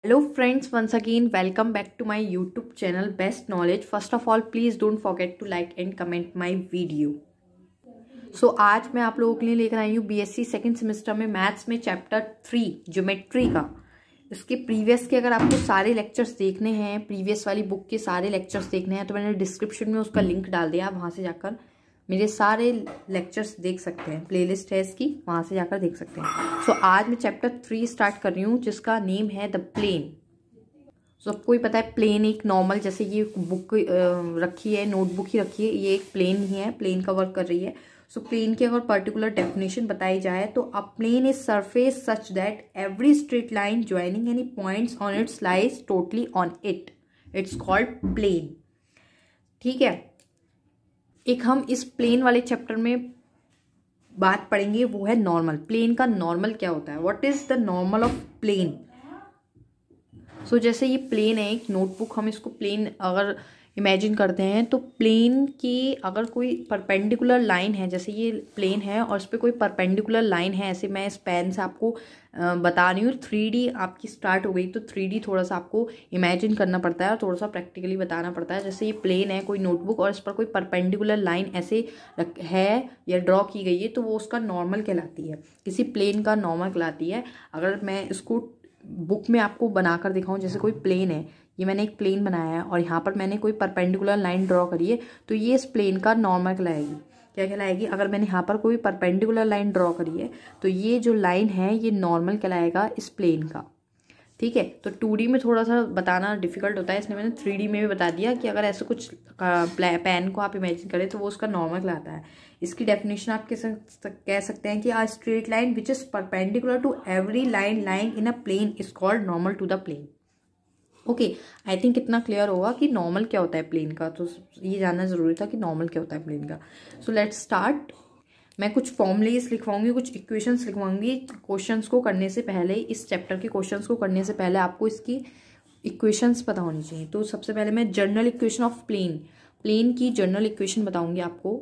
Hello friends, once again welcome back to my YouTube channel Best Knowledge. First of all, please don't forget to like and comment my video. So आज मैं आप लोगों के लिए लेकर आई हूँ BSc second semester में maths में चैप्टर 3 ज्योमेट्री का। इसके प्रीवियस के अगर आपको सारे लेक्चर्स देखने हैं, प्रीवियस वाली बुक के सारे लेक्चर्स देखने हैं तो मैंने डिस्क्रिप्शन में उसका लिंक डाल दिया। आप वहाँ से जाकर मेरे सारे लेक्चर्स देख सकते हैं, प्लेलिस्ट है इसकी, वहाँ से जाकर देख सकते हैं। सो आज मैं चैप्टर 3 स्टार्ट कर रही हूँ जिसका नेम है द प्लेन। सबको ही पता है प्लेन एक नॉर्मल, जैसे ये बुक रखी है, नोटबुक ही रखी है, ये एक प्लेन ही है, प्लेन का वर्क कर रही है। सो प्लेन की अगर पर्टिकुलर डेफिनेशन बताई जाए तो a plane is surface such that every straight line joining any points on its lies totally on it, it's called plane. ठीक है, एक हम इस प्लेन वाले चैप्टर में बात पढ़ेंगे, वो है नॉर्मल। प्लेन का नॉर्मल क्या होता है, what is the normal of plane. So जैसे ये प्लेन है एक नोटबुक, हम इसको प्लेन अगर इमेजिन करते हैं तो प्लेन की अगर कोई परपेंडिकुलर लाइन है, जैसे ये प्लेन है और इस पर कोई परपेंडिकुलर लाइन है, ऐसे मैं इस पेन से आपको बता रही हूँ। 3D आपकी स्टार्ट हो गई तो 3D थोड़ा सा आपको इमेजिन करना पड़ता है और थोड़ा सा प्रैक्टिकली बताना पड़ता है। जैसे ये प्लेन है कोई नोटबुक और इस पर कोई परपेंडिकुलर लाइन ऐसे है या ड्रॉ की गई है तो वो उसका नॉर्मल कहलाती है, किसी प्लेन का नॉर्मल कहलाती है। अगर मैं इसको बुक में आपको बनाकर दिखाऊं, जैसे कोई प्लेन है, ये मैंने एक प्लेन बनाया है और यहाँ पर मैंने कोई परपेंडिकुलर लाइन ड्रॉ करी है तो ये इस प्लेन का नॉर्मल कहलाएगी। क्या कहलाएगी, अगर मैंने यहाँ पर कोई परपेंडिकुलर लाइन ड्रॉ करी है तो ये जो लाइन है ये नॉर्मल कहलाएगा इस प्लेन का। ठीक है, तो 2D में थोड़ा सा बताना डिफिकल्ट होता है, इसलिए मैंने 3D में भी बता दिया कि अगर ऐसे कुछ पेन को आप इमेजिन करें तो वो उसका नॉर्मल कहलाता है। इसकी डेफिनेशन आप कह सकते हैं कि a straight line which is perpendicular to every line lying in a plane is called normal to the plane. Okay, I think इतना क्लियर होगा कि नॉर्मल क्या होता है प्लेन का, तो ये जानना जरूरी था कि नॉर्मल क्या होता है प्लेन का। So let's start. मैं कुछ फॉर्मूलेस लिखवाऊंगी, कुछ इक्वेशंस लिखवाऊंगी। क्वेश्चंस को करने से पहले, इस चैप्टर के क्वेश्चंस को करने से पहले आपको इसकी इक्वेशंस पता होनी चाहिए। तो सबसे पहले मैं जनरल इक्वेशन ऑफ प्लेन की जनरल इक्वेशन बताऊंगी आपको।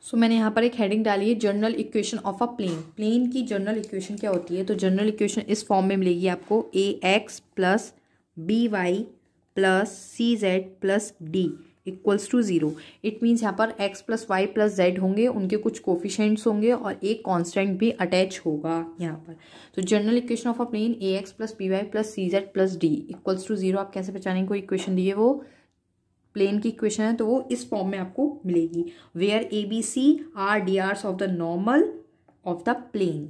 सो मैंने यहाँ पर एक हेडिंग डाली है general equation of a plane की जनरल इक्वेशन क्या होती है। तो जनरल इक्वेशन इस फॉर्म में मिलेगी आपको, ax plus by plus cz plus d equals to 0। It means यहाँ पर x plus Y plus Z होंगे, उनके कुछ कोफिशिएंट्स होंगे और एक कांस्टेंट भी अटैच होगा यहाँ पर। तो general equation of a plane ax plus by plus cz plus d equals to 0। आप कैसे पहचानेंगे, कोई इक्वेशन दी है वो प्लेन की इक्वेशन है तो वो इस फॉर्म में आपको मिलेगी। Where ABC are DRs of the normal of the plane.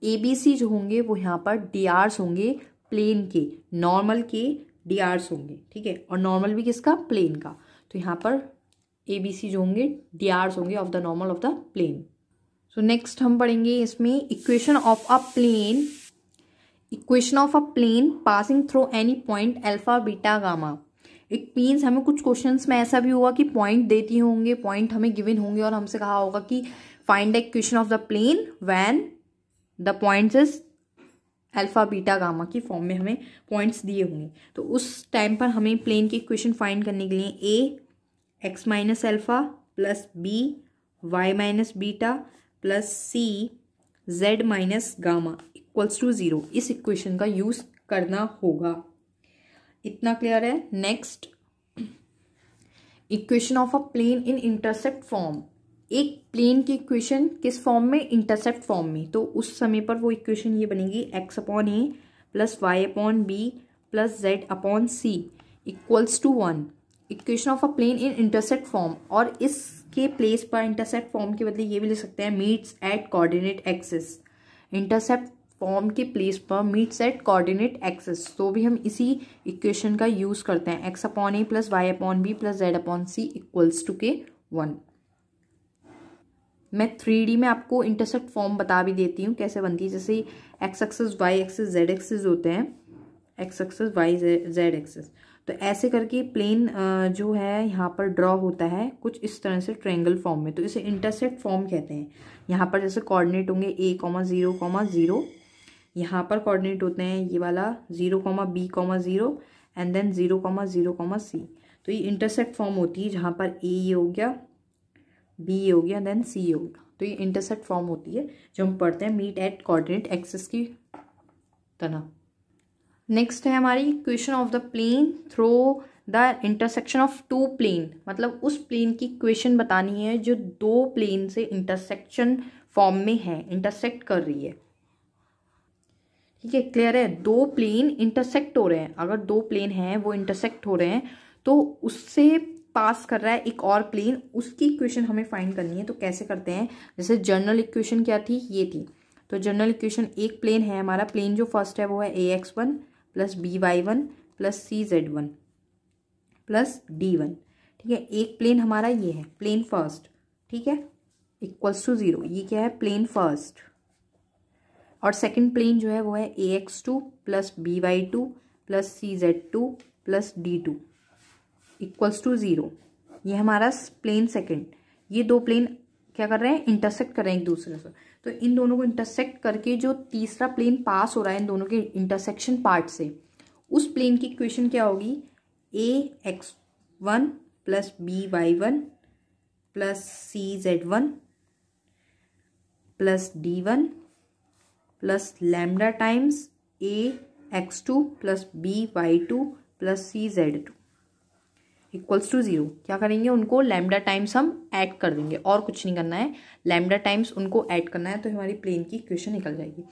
ABC जो होंगे वो यहाँ पर DRs होंगे प्लेन के, नॉर्मल के DRs होंगे। ठीक है, और नॉर्मल भी किसका, प्लेन का। तो यहाँ पर ABC जो होंगे DRs होंगे of the normal of the plane. So next हम पढ़ेंगे इसमें equation of a plane passing through any point alpha beta gamma. It means हमें कुछ क्वेश्चंस में ऐसा भी होगा कि पॉइंट देती होंगे, पॉइंट हमें गिवन होंगे और हमसे कहा होगा कि find the equation of the plane when the points is alpha beta gamma की फॉर्म में हमें पॉइंट्स दिए होंगे। तो उस टाइम पर हमें प्लेन की इक्वेशन फाइंड करने के लिए a x minus alpha plus b y minus beta plus c z minus gamma equals to 0, इस इक्वेशन का यूज करना होगा। इतना क्लियर है। Next, equation of a plane in intercept form. एक प्लेन की इक्वेशन किस फॉर्म में, इंटरसेप्ट फॉर्म में। तो उस समय पर वो इक्वेशन ये बनेगी x upon a plus Y upon B plus Z upon C equals to 1। Equation of a plane in intercept form, और इसके प्लेस पर इंटरसेप्ट फॉर्म के बदले ये भी लिख सकते हैं meets eight coordinate axis. Intercept form के प्लेस पर मीट्स एट कोऑर्डिनेट एक्सिस, तो भी हम इसी इक्वेशन का यूज करते हैं, x upon a plus Y upon B plus Z upon C equals to के 1। मैं 3D में आपको इंटरसेप्ट फॉर्म बता भी देती हूँ कैसे बनती है। जैसे x axis y axis z axis होते हैं, x axis y z axis, तो ऐसे करके प्लेन जो है यहाँ पर ड्रॉ होता है कुछ इस तरह से ट्रायंगल फॉर्म में, तो इसे इंटरसेप्ट फॉर्म कहते हैं। यहाँ पर जैसे कोऑर्डिनेट होंगे a,0,0, यहाँ पर कोऑर्डिनेट होते हैं ये वाला 0,b,0 एंड देन 0,0,c। तो ये इंटरसेप्ट फॉर्म होती है जहाँ पर a ये हो गया, b ये हो गया, देन c हो गया। तो ये इंटरसेप्ट फॉर्म होती है जो हम पढ़ते हैं मीट एट कोऑर्डिनेट एक्सिस की तरह। नेक्स्ट है हमारी equation of the plane through the intersection of two plane, मतलब उस प्लेन की इक्वेशन बतानी है जो दो प्लेन से इंटरसेक्शन फॉर्म में है, इंटरसेक्ट कर रही है। ठीक है, क्लियर है। दो प्लेन इंटरसेक्ट हो रहे हैं, अगर दो प्लेन हैं वो इंटरसेक्ट हो रहे हैं तो उससे पास कर रहा है एक और प्लेन, उसकी इक्वेशन हमें फाइंड करनी है। तो कैसे करते हैं, जैसे जनरल इक्वेशन क्या थी, ये थी। तो जनरल इक्वेशन, एक प्लेन है हमारा, प्लेन जो फर्स्ट है वो है ax1 plus by1 plus cz1 plus d1। ठीक है, एक प्लेन हमारा ये है, प्लेन फर्स्ट। ठीक है, इक्वल्स टू 0, ये क्या है, प्लेन फर्स्ट। और सेकंड प्लेन जो है वो है ax2 plus by2 plus cz2 plus d2 equals to 0, ये हमारा प्लेन सेकंड। ये दो प्लेन क्या कर रहे हैं, इंटरसेक्ट कर रहे हैं एक दूसरे से। तो इन दोनों को इंटरसेक्ट करके जो तीसरा प्लेन पास हो रहा है इन दोनों के इंटरसेक्शन पार्ट से, उस प्लेन की इक्वेशन क्या होगी, ax1 plus by1 plus cz1 plus d1 plus lambda times ax2 plus by2 plus cz2 equals to 0। क्या करेंगे, उनको लैम्डा टाइम्स हम ऐड कर देंगे, और कुछ नहीं करना है, लैम्डा टाइम्स उनको ऐड करना है, तो हमारी प्लेन की इक्वेशन निकल जाएगी।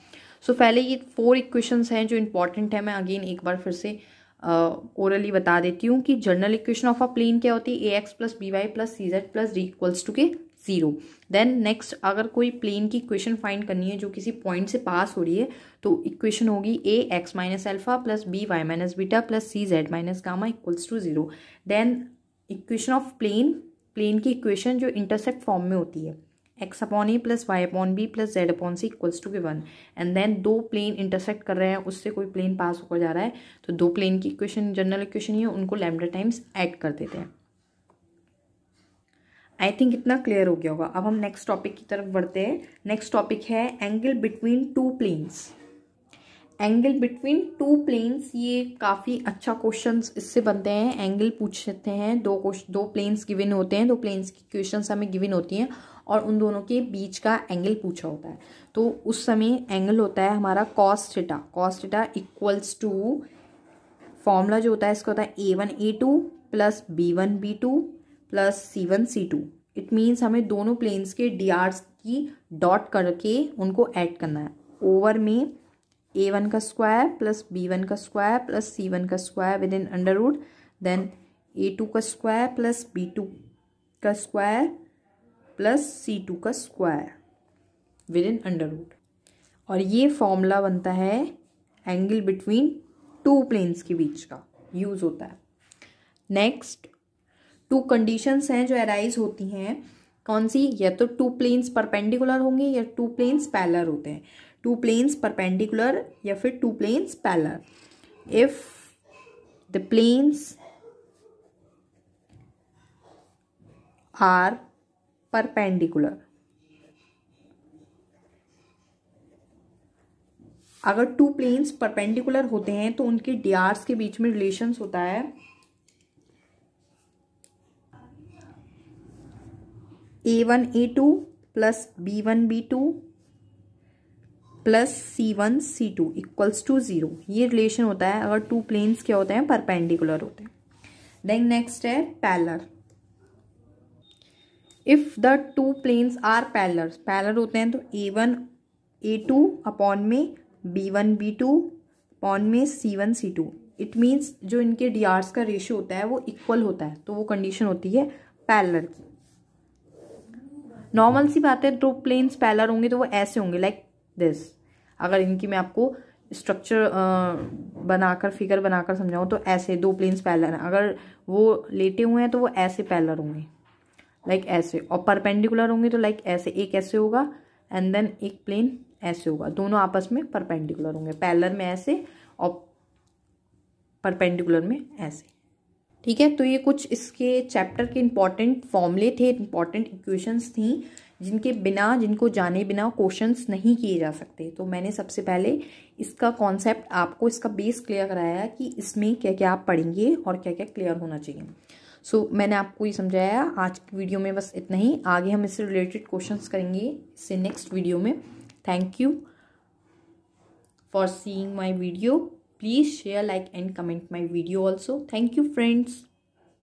सो पहले ये 4 इक्वेशंस हैं जो इंपॉर्टेंट है। मैं अगेन एक बार फिर से ओरली बता देती हूँ कि general equation of a plane क्या होती है, ax plus by plus cz plus d equals to के 0। देन नेक्स्ट, अगर कोई प्लेन की इक्वेशन फाइंड करनी है जो किसी पॉइंट से पास हो रही है, तो इक्वेशन होगी ax minus alpha plus by minus beta plus cz minus gamma equals to 0। Then equation of plane, plane की इक्वेशन जो इंटरसेक्ट फॉर्म में होती है, x upon A plus Y upon B plus Z upon C equals to के 1। And then दो plane intersect कर रहे हैं, उससे कोई प्लेन पास होकर जा रहा है, तो दो प्लेन की इक्वेशन जनरल इक्वेशन ही है, उनको लैम्डा टाइम्स ऐड कर देते हैं। आई थिंक इतना क्लियर हो गया होगा। अब हम नेक्स्ट टॉपिक की तरफ बढ़ते हैं। नेक्स्ट टॉपिक है angle between two planes. Angle between two planes, ये काफ़ी अच्छा क्वेश्चंस इससे बनते हैं। एंगल पूछते हैं, दो प्लेन्स गिवन होते हैं, दो प्लेन्स की क्वेश्चंस हमें गिवन होती हैं और उन दोनों के बीच का एंगल पूछा होता है। तो उस समय एंगल होता है हमारा cos theta. Cos theta equals to, formula जो होता है इसका होता है a1 a2 plus b1 b2 plus c1 c2। It means हमें दोनों प्लेन्स के drs की डॉट करके उनको ऐड करना है। ओवर में a1 का स्क्वायर प्लस b1 का स्क्वायर प्लस c1 का square within under root, then a2 का स्क्वायर प्लस b2 का स्क्वायर प्लस c2 का square within under root. और ये फॉर्मूला बनता है एंगल बिटवीन टू प्लेन्स के बीच का यूज होता है। नेक्स्ट, टू कंडीशंस हैं जो अराइज होती हैं, कौन सी, या तो टू प्लेन्स परपेंडिकुलर होंगे या टू प्लेन्स पैरेलल होते हैं। टू प्लेन्स परपेंडिकुलर या फिर two planes parallel. If the planes are perpendicular, अगर टू प्लेन्स परपेंडिकुलर होते हैं तो उनके डीआर्स के बीच में रिलेशंस होता है a1 a2 plus b1 b2 plus c1 c2 equals to 0। ये रिलेशन होता है अगर टू प्लेन्स क्या होते हैं, परपेंडिकुलर होते हैं। देन नेक्स्ट है parallel. If the two planes are parallel, parallel होते हैं तो a1 a2 अपॉन में b1 b2 अपॉन में c1 c2। इट मीन्स जो इनके डीआर्स का रेशियो होता है वो इक्वल होता है, तो वो कंडीशन होती है पैरेलल की। नॉर्मल सी बात है, दो प्लेन्स पैरेलल होंगे तो वो ऐसे होंगे लाइक दिस। अगर इनकी मैं आपको स्ट्रक्चर बनाकर, फिगर बनाकर समझाऊं तो ऐसे दो प्लेन्स पैरेलल हैं, अगर वो लेटे हुए हैं तो वो ऐसे पैरेलल होंगे लाइक ऐसे, और परपेंडिकुलर होंगे तो लाइक ऐसे, एक ऐसे होगा एंड देन एक प्लेन ऐसे होगा, दोनों आपस में परपेंडिकुलर होंगे, पैरेलल में ऐसे और परपेंडिकुलर में ऐसे। ठीक है, तो ये कुछ इसके चैप्टर के इंपॉर्टेंट फॉर्मूले थे, इंपॉर्टेंट इक्वेशंस थी जिनके बिना, जिनको जाने बिना क्वेश्चंस नहीं किए जा सकते। तो मैंने सबसे पहले इसका कॉन्सेप्ट, आपको इसका बेस क्लियर कराया कि इसमें क्या क्या आप पढ़ेंगे और क्या क्या क्लियर होना चाहिए। सो मैंने आपको ये समझाया। आज की वीडियो में बस इतना ही, आगे हम इससे रिलेटेड क्वेश्चंस करेंगे इससे नेक्स्ट वीडियो में। Thank you for seeing my video. Please share, like and comment my video also. Thank you friends.